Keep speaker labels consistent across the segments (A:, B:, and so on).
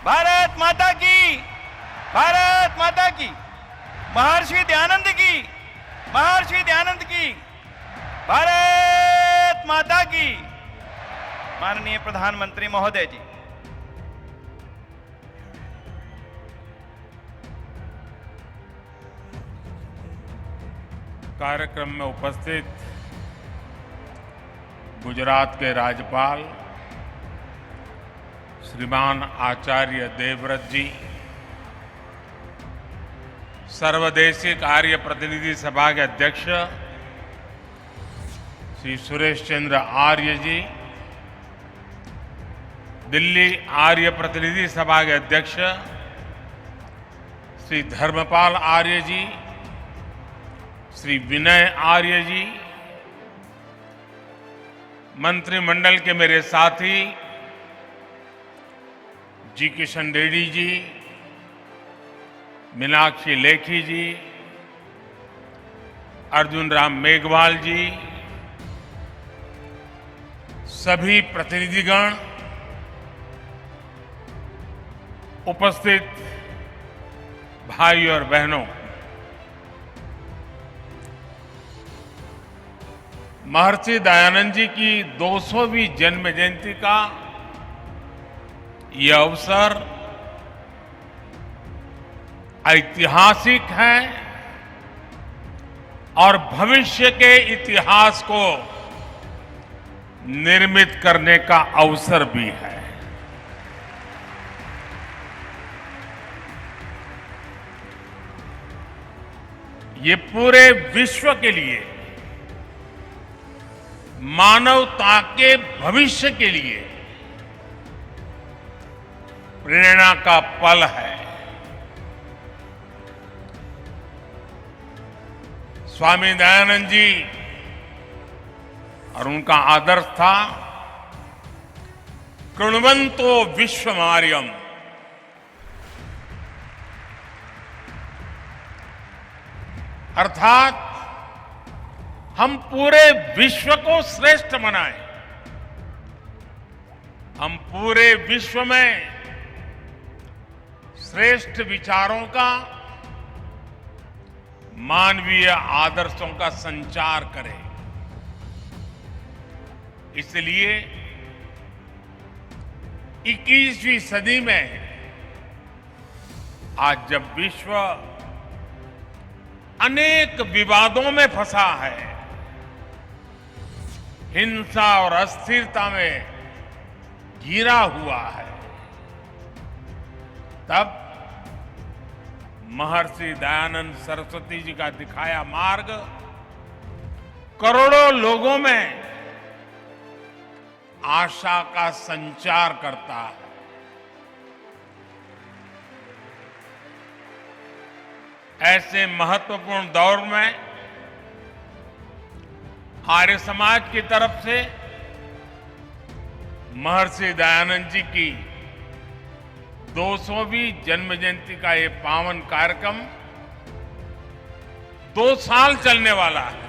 A: भारत माता की, भारत माता की, महर्षि दयानंद की, महर्षि दयानंद की, भारत माता की। माननीय प्रधानमंत्री महोदय जी।
B: कार्यक्रम में उपस्थित गुजरात के राज्यपाल श्रीमान आचार्य देवव्रत जी, सर्वदेशिक आर्य प्रतिनिधि सभा के अध्यक्ष श्री सुरेश चंद्र आर्य जी, दिल्ली आर्य प्रतिनिधि सभा के अध्यक्ष श्री धर्मपाल आर्य जी, श्री विनय आर्य जी, मंत्रिमंडल के मेरे साथी जी किशन रेड्डी जी, मीनाक्षी लेखी जी, अर्जुन राम मेघवाल जी, सभी प्रतिनिधिगण, उपस्थित भाई और बहनों, महर्षि दयानंद जी की 200वीं जन्म जयंती का यह अवसर ऐतिहासिक है और भविष्य के इतिहास को निर्मित करने का अवसर भी है। ये पूरे विश्व के लिए, मानवता के भविष्य के लिए प्रेरणा का पल है। स्वामी दयानंद जी और उनका आदर्श था कृण्वन्तो विश्वमार्यम, अर्थात हम पूरे विश्व को श्रेष्ठ बनाएं, हम पूरे विश्व में श्रेष्ठ विचारों का, मानवीय आदर्शों का संचार करें। इसलिए 21वीं सदी में आज जब विश्व अनेक विवादों में फंसा है, हिंसा और अस्थिरता में घिरा हुआ है, तब महर्षि दयानंद सरस्वती जी का दिखाया मार्ग करोड़ों लोगों में आशा का संचार करता है। ऐसे महत्वपूर्ण दौर में आर्य समाज की तरफ से महर्षि दयानंद जी की 200वीं जन्म जयंती का ये पावन कार्यक्रम 2 साल चलने वाला है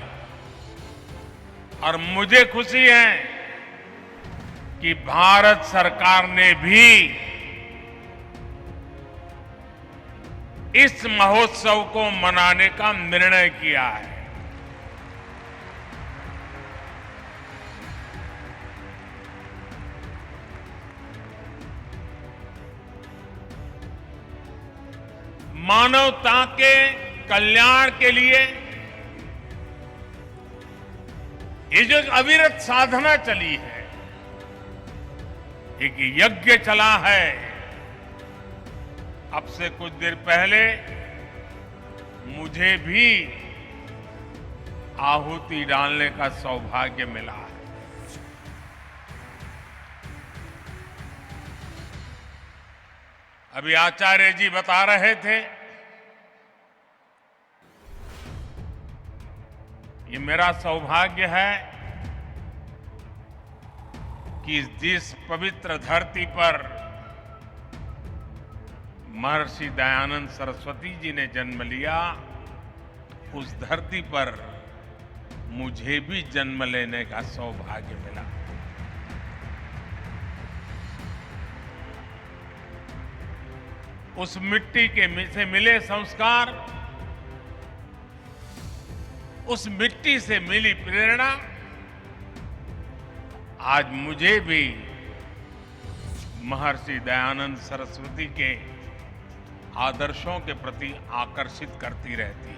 B: और मुझे खुशी है कि भारत सरकार ने भी इस महोत्सव को मनाने का निर्णय किया है। मानवता के कल्याण के लिए ये जो अविरत साधना चली है, एक यज्ञ चला है। अब से कुछ देर पहले मुझे भी आहुति डालने का सौभाग्य मिला है। अभी आचार्य जी बता रहे थे, ये मेरा सौभाग्य है कि जिस पवित्र धरती पर महर्षि दयानंद सरस्वती जी ने जन्म लिया, उस धरती पर मुझे भी जन्म लेने का सौभाग्य मिला। उस मिट्टी के से मिले संस्कार, उस मिट्टी से मिली प्रेरणा आज मुझे भी महर्षि दयानंद सरस्वती के आदर्शों के प्रति आकर्षित करती रहती है।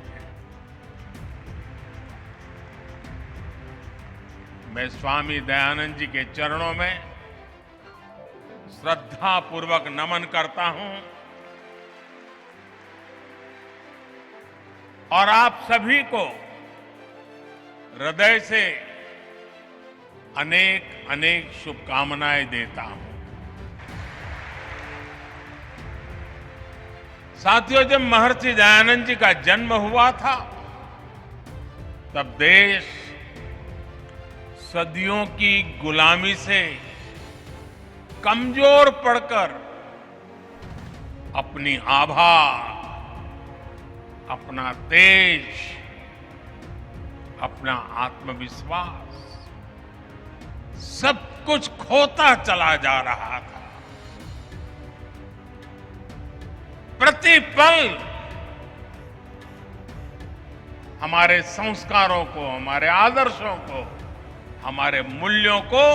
B: मैं स्वामी दयानंद जी के चरणों में श्रद्धा पूर्वक नमन करता हूं और आप सभी को हृदय से अनेक अनेक शुभकामनाएं देता हूं। साथियों, जब महर्षि दयानंद जी का जन्म हुआ था तब देश सदियों की गुलामी से कमजोर पड़कर अपनी आभा, अपना तेज, अपना आत्मविश्वास सब कुछ खोता चला जा रहा था। प्रतिपल हमारे संस्कारों को, हमारे आदर्शों को, हमारे मूल्यों को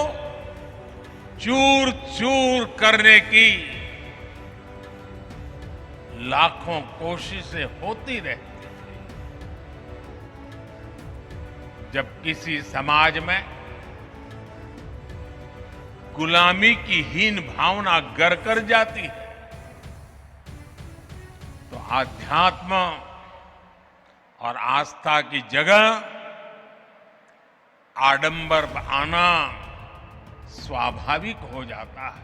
B: चूर चूर करने की लाखों कोशिशें होती रहती थी। जब किसी समाज में गुलामी की हीन भावना गर कर जाती है तो आध्यात्म और आस्था की जगह आडंबर आना स्वाभाविक हो जाता है।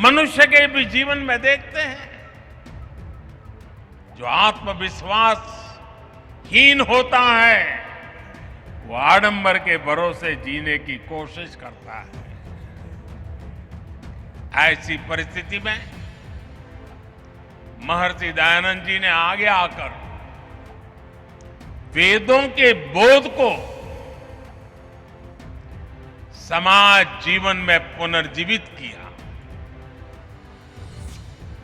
B: मनुष्य के भी जीवन में देखते हैं, जो आत्मविश्वास हीन होता है वो आडंबर के भरोसे जीने की कोशिश करता है। ऐसी परिस्थिति में महर्षि दयानंद जी ने आगे आकर वेदों के बोध को समाज जीवन में पुनर्जीवित किया।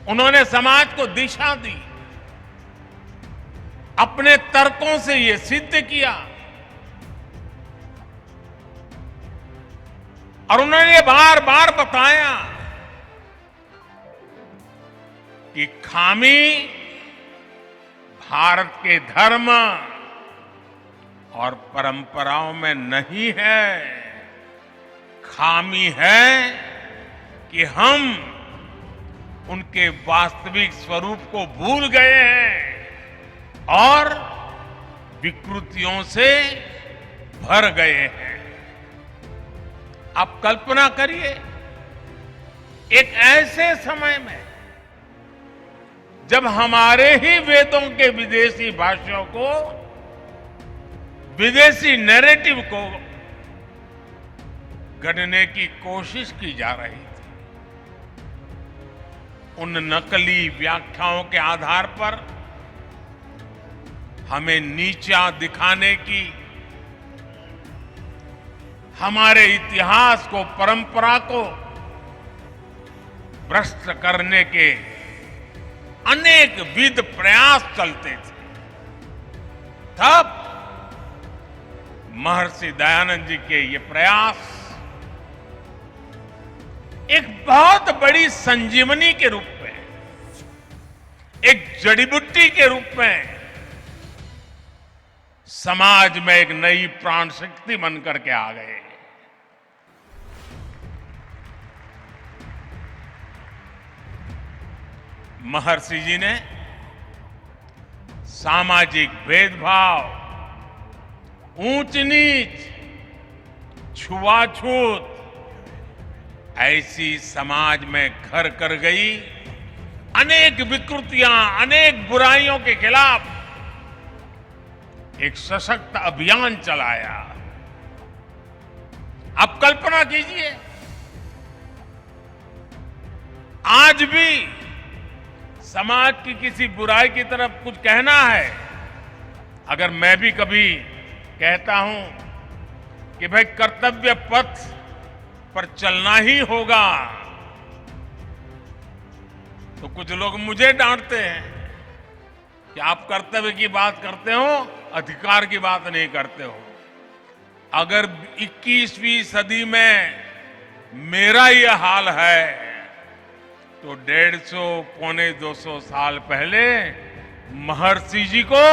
B: उन्होंने समाज को दिशा दी, अपने तर्कों से यह सिद्ध किया और उन्होंने बार बार बताया कि खामी भारत के धर्म और परंपराओं में नहीं है, खामी है कि हम उनके वास्तविक स्वरूप को भूल गए हैं और विकृतियों से भर गए हैं। आप कल्पना करिए, एक ऐसे समय में जब हमारे ही वेदों के विदेशी भाषाओं को, विदेशी नैरेटिव को गढ़ने की कोशिश की जा रही थी, उन नकली व्याख्याओं के आधार पर हमें नीचा दिखाने की, हमारे इतिहास को, परंपरा को भ्रष्ट करने के अनेक विध प्रयास चलते थे। तब महर्षि दयानंद जी के ये प्रयास एक बहुत बड़ी संजीवनी के रूप में, एक जड़ी बूटी के रूप में समाज में एक नई प्राण शक्ति बन करके आ गए। महर्षि जी ने सामाजिक भेदभाव, ऊंच नीच, छुआछूत ऐसी समाज में घर कर गई अनेक विकृतियां, अनेक बुराइयों के खिलाफ एक सशक्त अभियान चलाया। आप कल्पना कीजिए, आज भी समाज की किसी बुराई की तरफ कुछ कहना है, अगर मैं भी कभी कहता हूं कि भाई कर्तव्य पथ पर चलना ही होगा, तो कुछ लोग मुझे डांटते हैं कि आप कर्तव्य की बात करते हो, अधिकार की बात नहीं करते हो। अगर 21वीं सदी में मेरा यह हाल है तो 150 पौने 200 साल पहले महर्षि जी को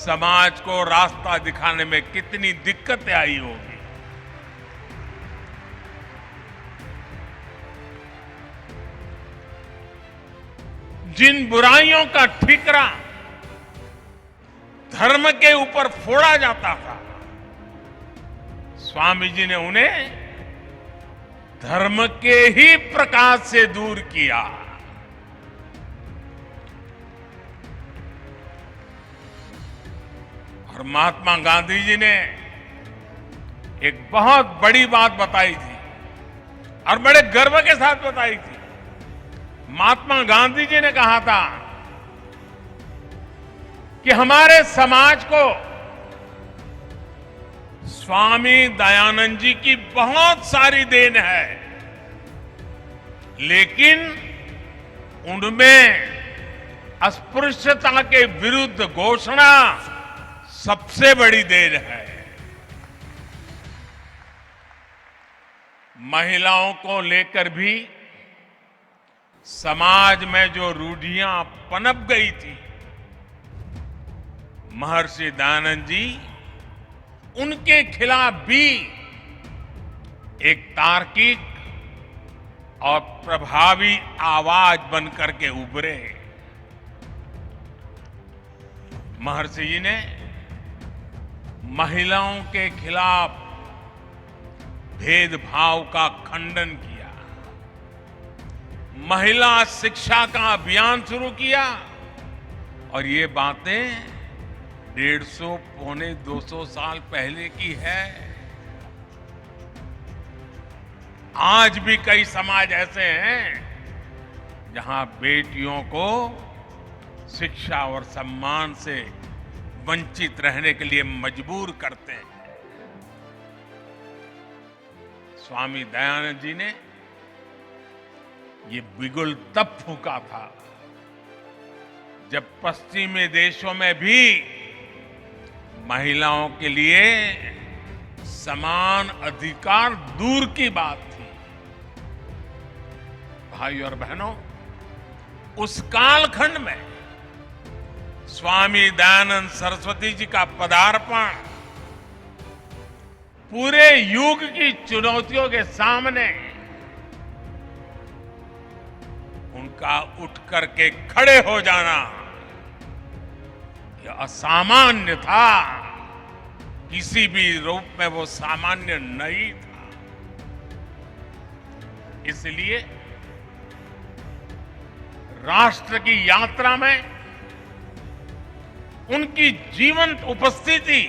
B: समाज को रास्ता दिखाने में कितनी दिक्कतें आई होगी। जिन बुराइयों का ठीकरा धर्म के ऊपर फोड़ा जाता था, स्वामी जी ने उन्हें धर्म के ही प्रकाश से दूर किया। और महात्मा गांधी जी ने एक बहुत बड़ी बात बताई थी और बड़े गर्व के साथ बताई थी। महात्मा गांधी जी ने कहा था कि हमारे समाज को स्वामी दयानंद जी की बहुत सारी देन है, लेकिन उनमें अस्पृश्यता के विरुद्ध घोषणा सबसे बड़ी देन है। महिलाओं को लेकर भी समाज में जो रूढ़ियां पनप गई थी, महर्षि दयानंद जी उनके खिलाफ भी एक तार्किक और प्रभावी आवाज बनकर के उभरे। महर्षि जी ने महिलाओं के खिलाफ भेदभाव का खंडन किया, महिला शिक्षा का अभियान शुरू किया और ये बातें 150 पौने 200 साल पहले की है। आज भी कई समाज ऐसे हैं जहां बेटियों को शिक्षा और सम्मान से वंचित रहने के लिए मजबूर करते हैं। स्वामी दयानंद जी ने ये बिगुल तब फूंका था जब पश्चिमी देशों में भी महिलाओं के लिए समान अधिकार दूर की बात थी। भाई और बहनों, उस कालखंड में स्वामी दयानंद सरस्वती जी का पदार्पण पूरे युग की चुनौतियों के सामने उनका उठ करके खड़े हो जाना यह असामान्य था। किसी भी रूप में वो सामान्य नहीं था। इसलिए राष्ट्र की यात्रा में उनकी जीवंत उपस्थिति,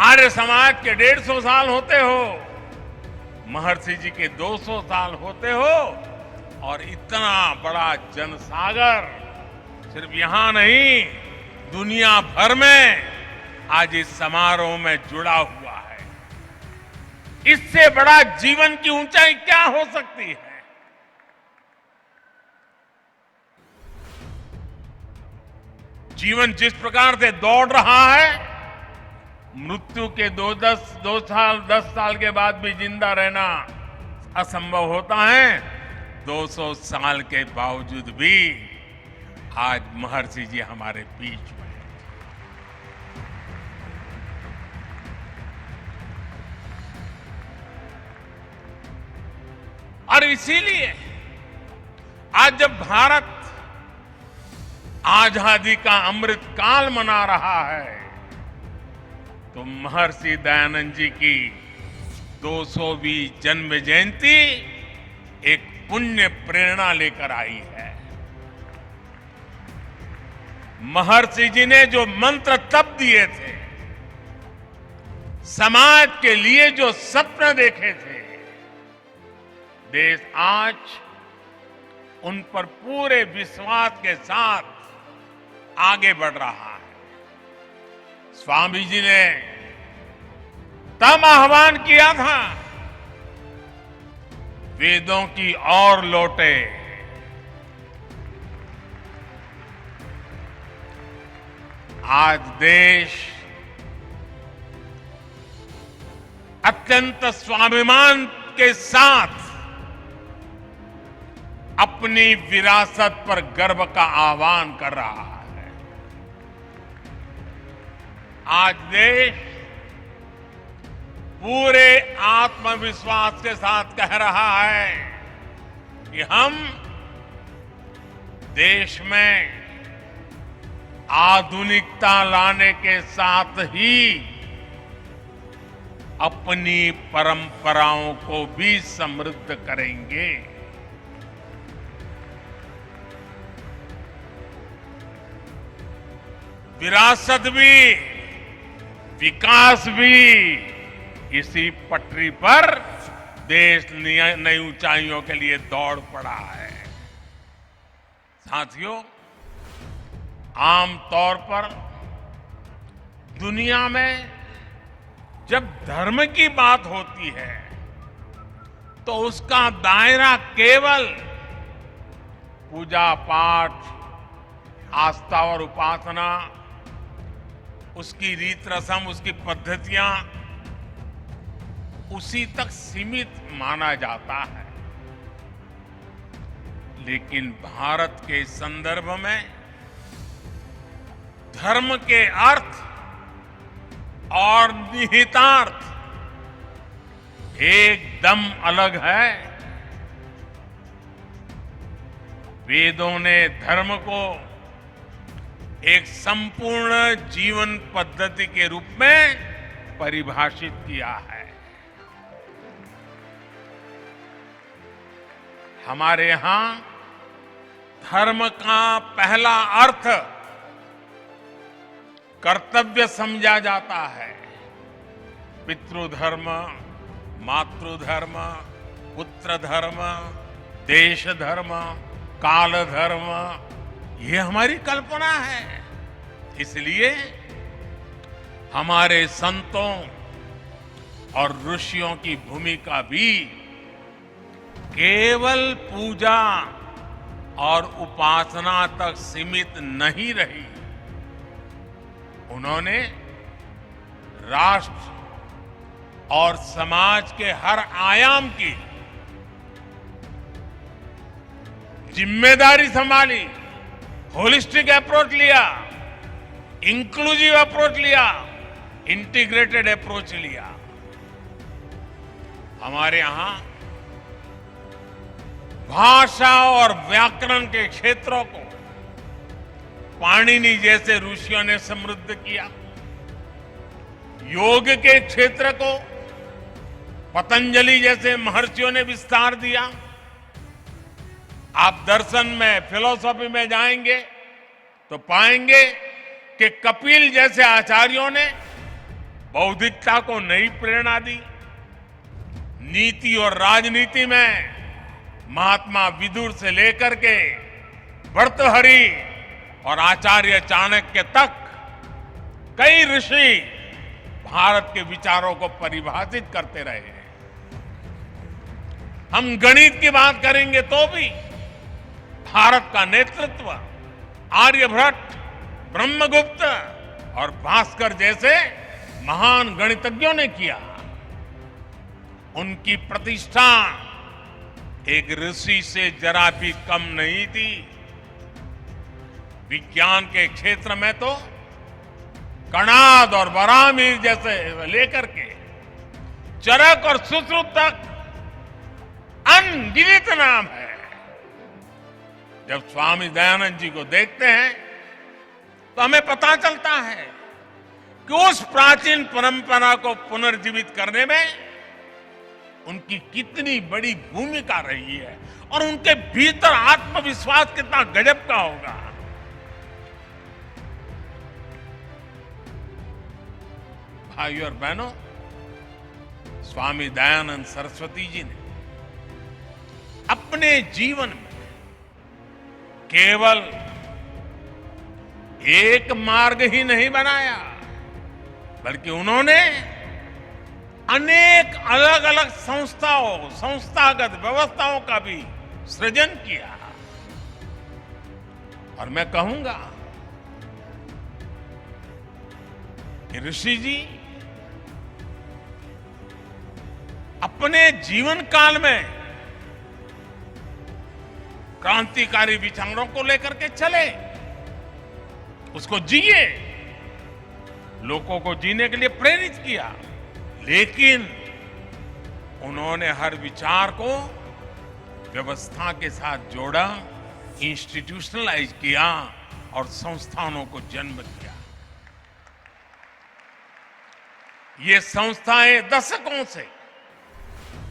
B: आर्य समाज के 150 साल होते हो, महर्षि जी के 200 साल होते हो, और इतना बड़ा जनसागर सिर्फ यहां नहीं दुनिया भर में आज इस समारोह में जुड़ा हुआ है। इससे बड़ा जीवन की ऊंचाई क्या हो सकती है? जीवन जिस प्रकार से दौड़ रहा है, मृत्यु के 10 साल के बाद भी जिंदा रहना असंभव होता है। 200 साल के बावजूद भी आज महर्षि जी हमारे बीच में हैं। और इसीलिए आज जब भारत आजादी का अमृत काल मना रहा है तो महर्षि दयानंद जी की 200वीं जन्म जयंती एक पुण्य प्रेरणा लेकर आई है। महर्षि जी ने जो मंत्र तप दिए थे, समाज के लिए जो सपने देखे थे, देश आज उन पर पूरे विश्वास के साथ आगे बढ़ रहा है। स्वामी जी ने तब आह्वान किया था वेदों की ओर लौटे। आज देश अत्यंत स्वाभिमान के साथ अपनी विरासत पर गर्व का आह्वान कर रहा है। आज देश पूरे आत्मविश्वास के साथ कह रहा है कि हम देश में आधुनिकता लाने के साथ ही अपनी परंपराओं को भी समृद्ध करेंगे। विरासत भी, विकास भी, इसी पटरी पर देश नई ऊंचाइयों के लिए दौड़ पड़ा है। साथियों, आमतौर पर दुनिया में जब धर्म की बात होती है तो उसका दायरा केवल पूजा पाठ, आस्था और उपासना, उसकी रीत रस्म, उसकी पद्धतियां, उसी तक सीमित माना जाता है। लेकिन भारत के संदर्भ में धर्म के अर्थ और निहितार्थ एकदम अलग है। वेदों ने धर्म को एक संपूर्ण जीवन पद्धति के रूप में परिभाषित किया है। हमारे यहां धर्म का पहला अर्थ कर्तव्य समझा जाता है। पितृधर्म, मातृधर्म, पुत्र धर्म, देश धर्म, काल धर्म, ये हमारी कल्पना है। इसलिए हमारे संतों और ऋषियों की भूमिका भी केवल पूजा और उपासना तक सीमित नहीं रही। उन्होंने राष्ट्र और समाज के हर आयाम की जिम्मेदारी संभाली, होलिस्टिक अप्रोच लिया, इंक्लूसिव अप्रोच लिया, इंटीग्रेटेड अप्रोच लिया। हमारे यहां भाषा और व्याकरण के क्षेत्रों को पाणिनि जैसे ऋषियों ने समृद्ध किया। योग के क्षेत्र को पतंजलि जैसे महर्षियों ने विस्तार दिया। आप दर्शन में, फिलॉसफी में जाएंगे तो पाएंगे कि कपिल जैसे आचार्यों ने बौद्धिकता को नई प्रेरणा दी। नीति और राजनीति में महात्मा विदुर से लेकर के भर्तृहरि और आचार्य चाणक्य तक कई ऋषि भारत के विचारों को परिभाषित करते रहे हैं। हम गणित की बात करेंगे तो भी भारत का नेतृत्व आर्यभट्ट, ब्रह्मगुप्त और भास्कर जैसे महान गणितज्ञों ने किया। उनकी प्रतिष्ठा एक ऋषि से जरा भी कम नहीं थी। विज्ञान के क्षेत्र में तो कणाद और बरामीर जैसे लेकर के चरक और सुश्रुत तक अनगिनत नाम है। जब स्वामी दयानंद जी को देखते हैं तो हमें पता चलता है कि उस प्राचीन परंपरा को पुनर्जीवित करने में उनकी कितनी बड़ी भूमिका रही है और उनके भीतर आत्मविश्वास कितना गजब का होगा। भाइयों और बहनों, स्वामी दयानंद सरस्वती जी ने अपने जीवन में केवल एक मार्ग ही नहीं बनाया, बल्कि उन्होंने अनेक अलग अलग संस्थाओं, संस्थागत व्यवस्थाओं का भी सृजन किया। और मैं कहूंगा कि ऋषि जी अपने जीवन काल में क्रांतिकारी विचारों को लेकर के चले, उसको जिए, लोगों को जीने के लिए प्रेरित किया, लेकिन उन्होंने हर विचार को व्यवस्था के साथ जोड़ा, इंस्टीट्यूशनलाइज किया और संस्थानों को जन्म दिया। ये संस्थाएं दशकों से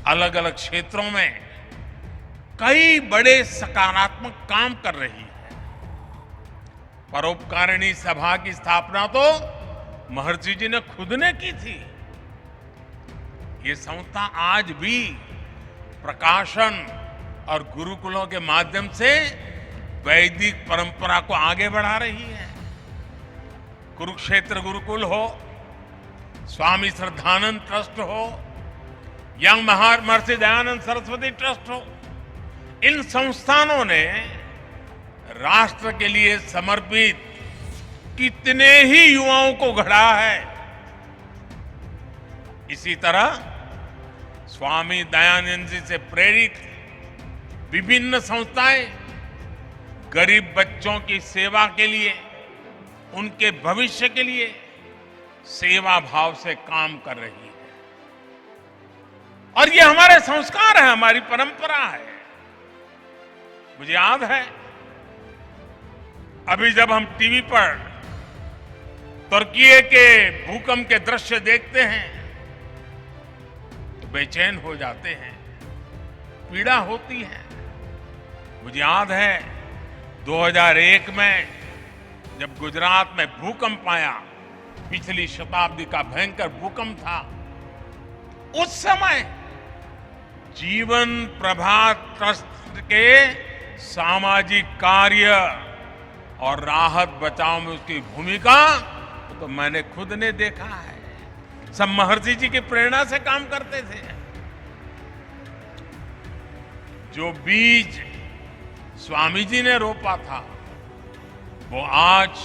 B: अलग अलग क्षेत्रों में कई बड़े सकारात्मक काम कर रही है। परोपकारिणी सभा की स्थापना तो महर्षि जी ने खुद ने की थी। ये संस्था आज भी प्रकाशन और गुरुकुलों के माध्यम से वैदिक परंपरा को आगे बढ़ा रही है। कुरुक्षेत्र गुरुकुल हो, स्वामी श्रद्धानंद ट्रस्ट हो, यंग महर्षि दयानंद सरस्वती ट्रस्ट हो, इन संस्थानों ने राष्ट्र के लिए समर्पित कितने ही युवाओं को गढ़ा है। इसी तरह स्वामी दयानंद जी से प्रेरित विभिन्न संस्थाएं गरीब बच्चों की सेवा के लिए, उनके भविष्य के लिए सेवा भाव से काम कर रही है। और ये हमारे संस्कार है, हमारी परंपरा है। मुझे याद है, अभी जब हम टीवी पर तुर्की के भूकंप के दृश्य देखते हैं तो बेचैन हो जाते हैं, पीड़ा होती है। मुझे याद है 2001 में जब गुजरात में भूकंप आया, पिछली शताब्दी का भयंकर भूकंप था, उस समय जीवन प्रभात ट्रस्ट के सामाजिक कार्य और राहत बचाव में उसकी भूमिका तो मैंने खुद ने देखा है। सब महर्षि जी की प्रेरणा से काम करते थे। जो बीज स्वामी जी ने रोपा था वो आज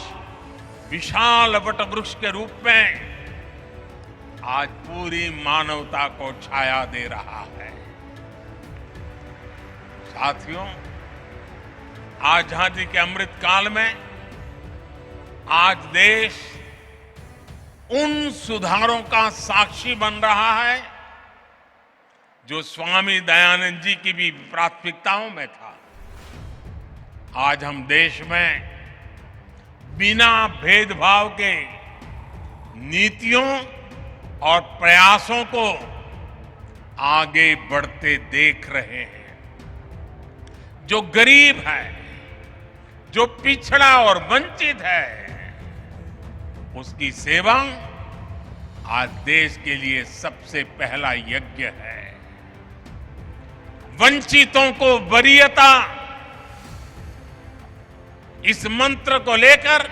B: विशाल वटवृक्ष के रूप में आज पूरी मानवता को छाया दे रहा है। साथियों, आजादी के अमृत काल में आज देश उन सुधारों का साक्षी बन रहा है जो स्वामी दयानंद जी की भी प्राथमिकताओं में था। आज हम देश में बिना भेदभाव के नीतियों और प्रयासों को आगे बढ़ते देख रहे हैं। जो गरीब है, जो पिछड़ा और वंचित है, उसकी सेवा आज देश के लिए सबसे पहला यज्ञ है। वंचितों को वरीयता, इस मंत्र को लेकर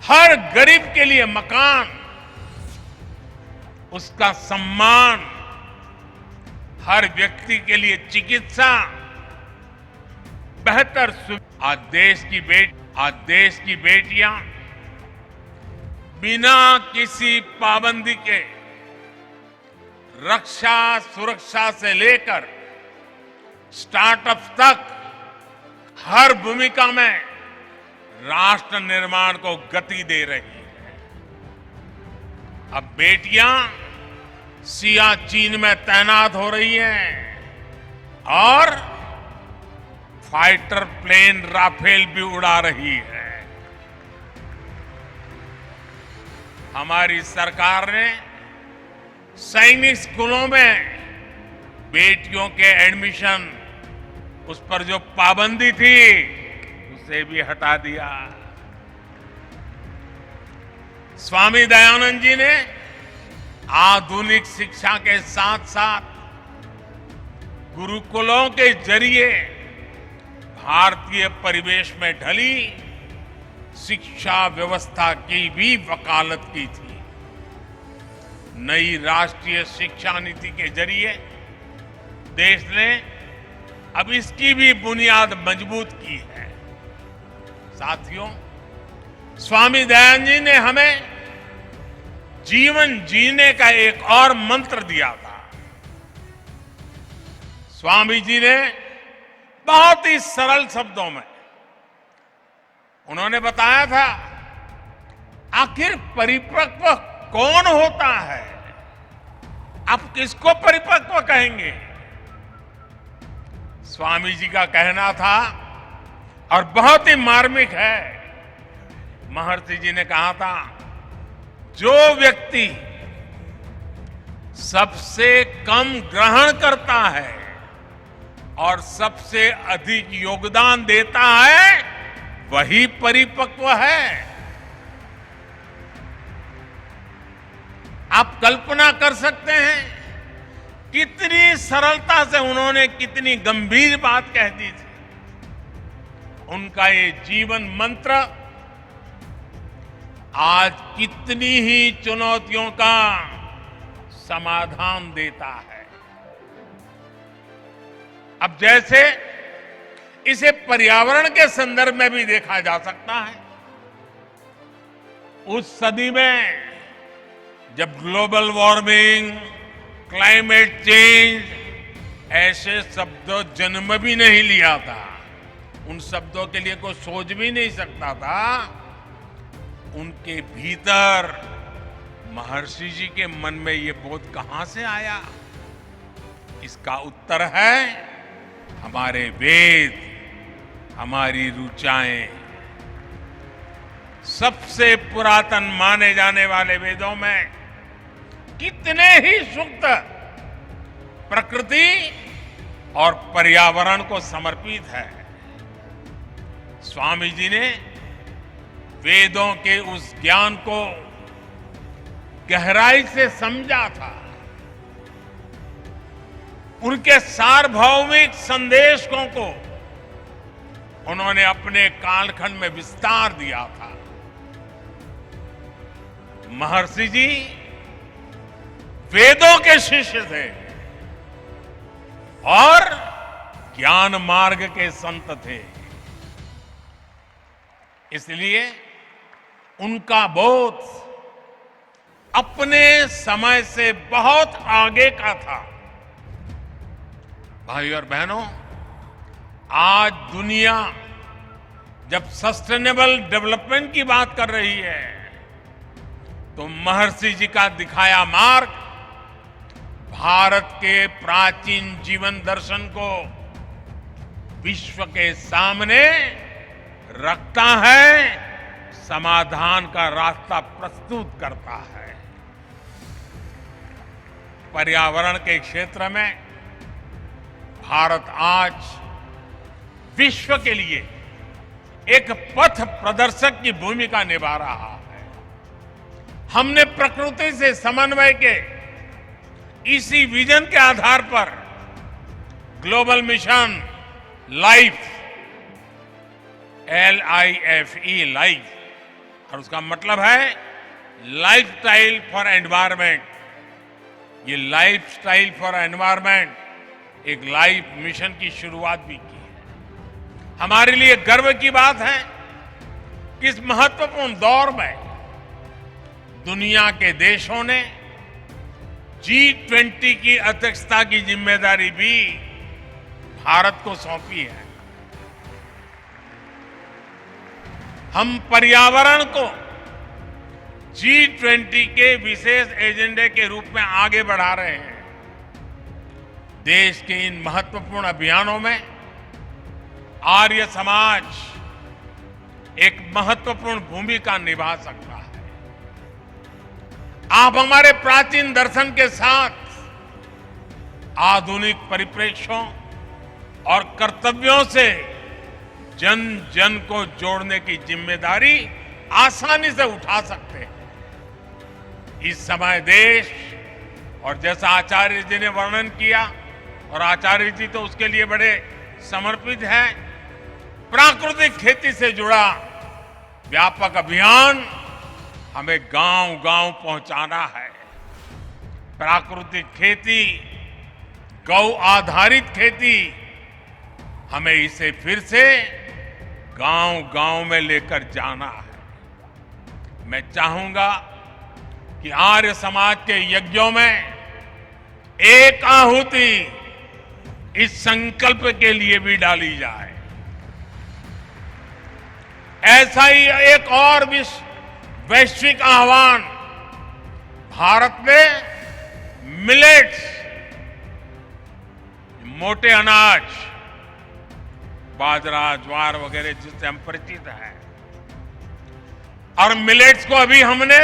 B: हर गरीब के लिए मकान, उसका सम्मान, हर व्यक्ति के लिए चिकित्सा, बेहतर आज देश की बेटियां बिना किसी पाबंदी के रक्षा सुरक्षा से लेकर स्टार्टअप तक हर भूमिका में राष्ट्र निर्माण को गति दे रही है। अब बेटियां सियाचिन में तैनात हो रही हैं और फाइटर प्लेन राफेल भी उड़ा रही है। हमारी सरकार ने सैनिक स्कूलों में बेटियों के एडमिशन, उस पर जो पाबंदी थी उसे भी हटा दिया। स्वामी दयानंद जी ने आधुनिक शिक्षा के साथ साथ गुरुकुलों के जरिए भारतीय परिवेश में ढली शिक्षा व्यवस्था की भी वकालत की थी। नई राष्ट्रीय शिक्षा नीति के जरिए देश ने अब इसकी भी बुनियाद मजबूत की है। साथियों, स्वामी दयानंद जी ने हमें जीवन जीने का एक और मंत्र दिया था। स्वामी जी ने बहुत ही सरल शब्दों में उन्होंने बताया था, आखिर परिपक्व कौन होता है? आप किसको परिपक्व कहेंगे? स्वामी जी का कहना था, और बहुत ही मार्मिक है, महर्षि जी ने कहा था, जो व्यक्ति सबसे कम ग्रहण करता है और सबसे अधिक योगदान देता है, वही परिपक्व है। आप कल्पना कर सकते हैं कितनी सरलता से उन्होंने कितनी गंभीर बात कह दी थी। उनका ये जीवन मंत्र आज कितनी ही चुनौतियों का समाधान देता है। अब जैसे इसे पर्यावरण के संदर्भ में भी देखा जा सकता है। उस सदी में जब ग्लोबल वार्मिंग, क्लाइमेट चेंज ऐसे शब्द जन्म भी नहीं लिया था, उन शब्दों के लिए कोई सोच भी नहीं सकता था, उनके भीतर महर्षि जी के मन में ये बोध कहां से आया? इसका उत्तर है हमारे वेद, हमारी ऋचाएं। सबसे पुरातन माने जाने वाले वेदों में कितने ही सूक्त प्रकृति और पर्यावरण को समर्पित है। स्वामी जी ने वेदों के उस ज्ञान को गहराई से समझा था। उनके सार्वभौमिक संदेशों को उन्होंने अपने कालखंड में विस्तार दिया था। महर्षि जी वेदों के शिष्य थे और ज्ञान मार्ग के संत थे। इसलिए उनका बोध अपने समय से बहुत आगे का था। भाई और बहनों, आज दुनिया जब सस्टेनेबल डेवलपमेंट की बात कर रही है, तो महर्षि जी का दिखाया मार्ग भारत के प्राचीन जीवन दर्शन को विश्व के सामने रखता है, समाधान का रास्ता प्रस्तुत करता है। पर्यावरण के क्षेत्र में भारत आज विश्व के लिए एक पथ प्रदर्शक की भूमिका निभा रहा है। हमने प्रकृति से समन्वय के इसी विजन के आधार पर global mission life, LIFE life, और उसका मतलब है लाइफस्टाइल फॉर एनवायरमेंट। ये लाइफस्टाइल फॉर एनवायरमेंट एक लाइफ मिशन की शुरुआत भी की है। हमारे लिए गर्व की बात है कि इस महत्वपूर्ण दौर में दुनिया के देशों ने G20 की अध्यक्षता की जिम्मेदारी भी भारत को सौंपी है। हम पर्यावरण को G20 के विशेष एजेंडे के रूप में आगे बढ़ा रहे हैं। देश के इन महत्वपूर्ण अभियानों में आर्य समाज एक महत्वपूर्ण भूमिका निभा सकता है। आप हमारे प्राचीन दर्शन के साथ आधुनिक परिप्रेक्ष्यों और कर्तव्यों से जन जन को जोड़ने की जिम्मेदारी आसानी से उठा सकते हैं। इस समय देश, और जैसा आचार्य जी ने वर्णन किया, और आचार्य जी तो उसके लिए बड़े समर्पित हैं, प्राकृतिक खेती से जुड़ा व्यापक अभियान हमें गांव-गांव पहुंचाना है। प्राकृतिक खेती, गौ आधारित खेती, हमें इसे फिर से गांव-गांव में लेकर जाना है। मैं चाहूंगा कि आर्य समाज के यज्ञों में एक आहुति इस संकल्प के लिए भी डाली जाए। ऐसा ही एक और वैश्विक आह्वान भारत में मिलेट्स, मोटे अनाज, बाजरा, ज्वार वगैरह जिससे हम परिचित हैं, और मिलेट्स को अभी हमने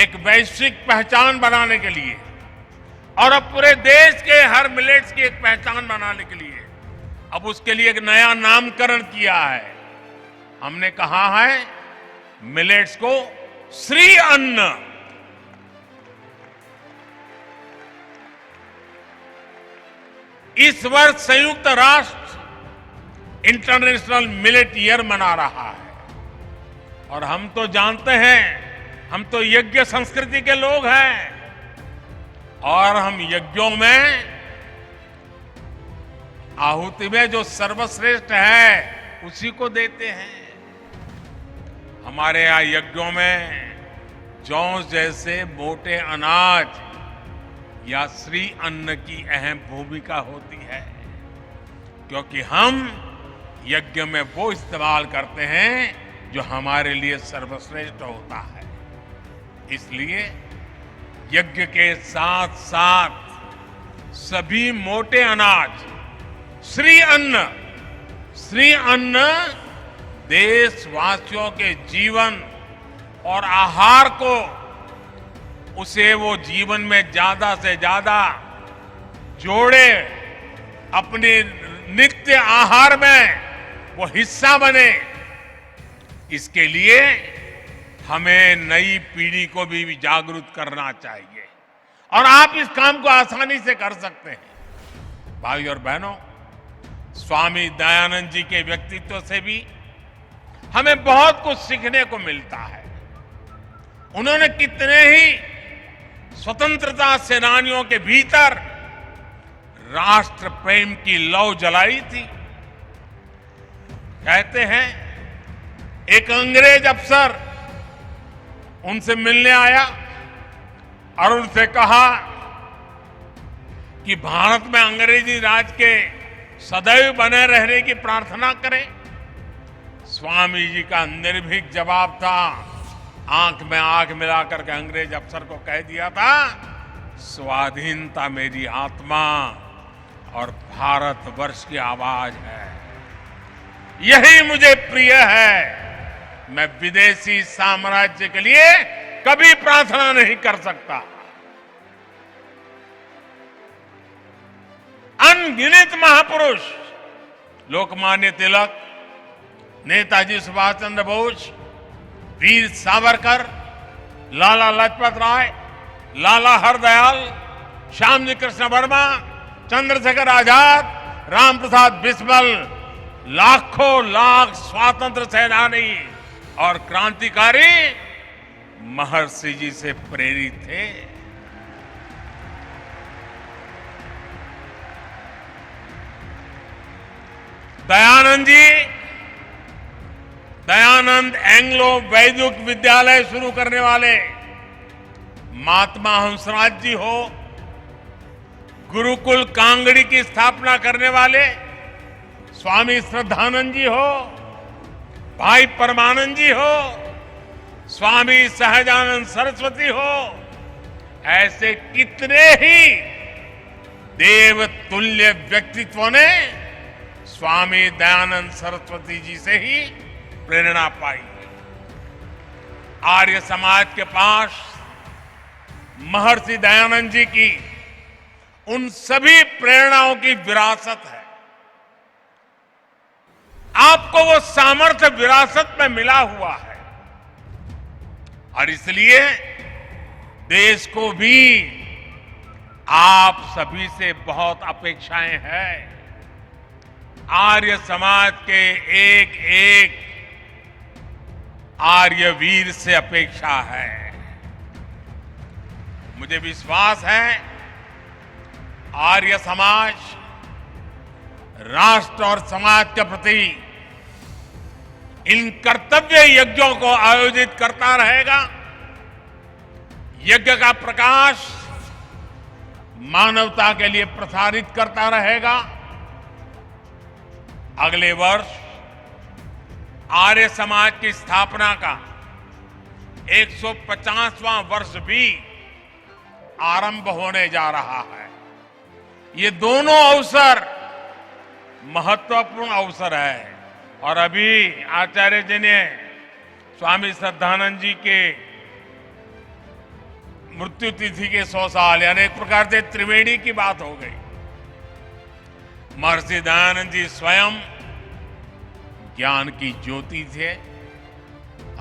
B: एक वैश्विक पहचान बनाने के लिए और अब पूरे देश के हर मिलेट्स की एक पहचान बनाने के लिए अब उसके लिए एक नया नामकरण किया है। हमने कहा है मिलेट्स को श्री अन्न। इस वर्ष संयुक्त राष्ट्र इंटरनेशनल मिलेट ईयर मना रहा है और हम तो जानते हैं, हम तो यज्ञ संस्कृति के लोग हैं और हम यज्ञों में आहुति में जो सर्वश्रेष्ठ है उसी को देते हैं। हमारे यहां यज्ञों में जौ जैसे मोटे अनाज या श्री अन्न की अहम भूमिका होती है, क्योंकि हम यज्ञ में वो इस्तेमाल करते हैं जो हमारे लिए सर्वश्रेष्ठ होता है। इसलिए यज्ञ के साथ साथ सभी मोटे अनाज, श्री अन्न देशवासियों के जीवन और आहार को, उसे वो जीवन में ज्यादा से ज्यादा जोड़े, अपने नित्य आहार में वो हिस्सा बने। इसके लिए हमें नई पीढ़ी को भी जागरूक करना चाहिए और आप इस काम को आसानी से कर सकते हैं। भाई और बहनों, स्वामी दयानंद जी के व्यक्तित्व से भी हमें बहुत कुछ सीखने को मिलता है। उन्होंने कितने ही स्वतंत्रता सेनानियों के भीतर राष्ट्र प्रेम की लौ जलाई थी। कहते हैं एक अंग्रेज अफसर उनसे मिलने आया और उनसे कहा कि भारत में अंग्रेजी राज के सदैव बने रहने की प्रार्थना करें। स्वामी जी का निर्भीक जवाब था, आंख में आंख मिलाकर के अंग्रेज अफसर को कह दिया था, स्वाधीनता मेरी आत्मा और भारतवर्ष की आवाज है, यही मुझे प्रिय है। मैं विदेशी साम्राज्य के लिए कभी प्रार्थना नहीं कर सकता। अनगिनत महापुरुष लोकमान्य तिलक, नेताजी सुभाष चंद्र बोस, वीर सावरकर, लाला लाजपत राय, लाला हरदयाल, श्यामजी कृष्ण वर्मा, चंद्रशेखर आजाद, राम प्रसाद बिस्मिल, लाखों लाख स्वातंत्र सेनानी और क्रांतिकारी महर्षि जी से प्रेरित थे। दयानंद एंग्लो वैदिक विद्यालय शुरू करने वाले महात्मा हंसराज जी हो, गुरुकुल कांगड़ी की स्थापना करने वाले स्वामी श्रद्धानंद जी हो, भाई परमानंद जी हो, स्वामी सहजानंद सरस्वती हो, ऐसे कितने ही देव तुल्य व्यक्तित्वों ने स्वामी दयानंद सरस्वती जी से ही प्रेरणा पाई। आर्य समाज के पास महर्षि दयानंद जी की उन सभी प्रेरणाओं की विरासत है। आपको वो सामर्थ्य विरासत में मिला हुआ है और इसलिए देश को भी आप सभी से बहुत अपेक्षाएं हैं। आर्य समाज के एक एक आर्य वीर से अपेक्षा है। मुझे विश्वास है आर्य समाज राष्ट्र और समाज के प्रति इन कर्तव्य यज्ञों को आयोजित करता रहेगा। यज्ञ का प्रकाश मानवता के लिए प्रसारित करता रहेगा। अगले वर्ष आर्य समाज की स्थापना का 150वां वर्ष भी आरंभ होने जा रहा है। ये दोनों अवसर महत्वपूर्ण अवसर है और अभी आचार्य जी ने स्वामी श्रद्धानंद जी के मृत्यु तिथि के 100 साल यानी एक प्रकार से त्रिवेणी की बात हो गई। महर्षि दयानंद जी स्वयं ज्ञान की ज्योति थे।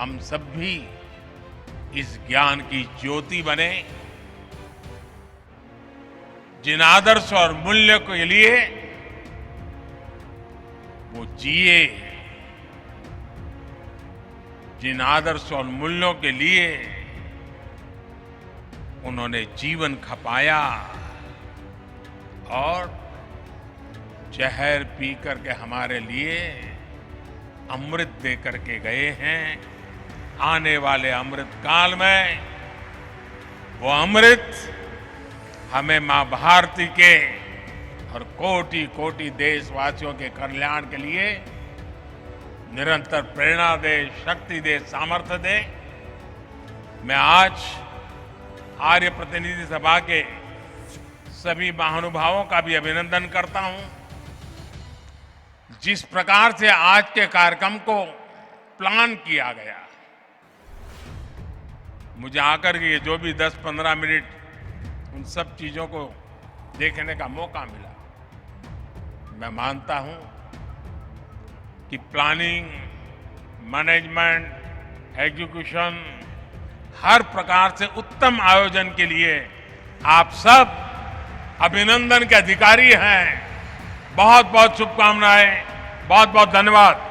B: हम सब भी इस ज्ञान की ज्योति बने। जिन आदर्श और मूल्य के लिए वो जिए, जिन आदर्श और मूल्यों के लिए उन्होंने जीवन खपाया और जहर पी करके हमारे लिए अमृत दे करके गए हैं। आने वाले अमृत काल में वो अमृत हमें मां भारती के और कोटि कोटि देशवासियों के कल्याण के लिए निरंतर प्रेरणा दे, शक्ति दे, सामर्थ्य दे। मैं आज आर्य प्रतिनिधि सभा के सभी महानुभावों का भी अभिनंदन करता हूं। जिस प्रकार से आज के कार्यक्रम को प्लान किया गया, मुझे आकर के जो भी 10-15 मिनट उन सब चीजों को देखने का मौका मिला, मैं मानता हूं कि प्लानिंग, मैनेजमेंट, एग्जीक्यूशन हर प्रकार से उत्तम आयोजन के लिए आप सब अभिनंदन के अधिकारी हैं। बहुत बहुत शुभकामनाएं, बहुत बहुत धन्यवाद।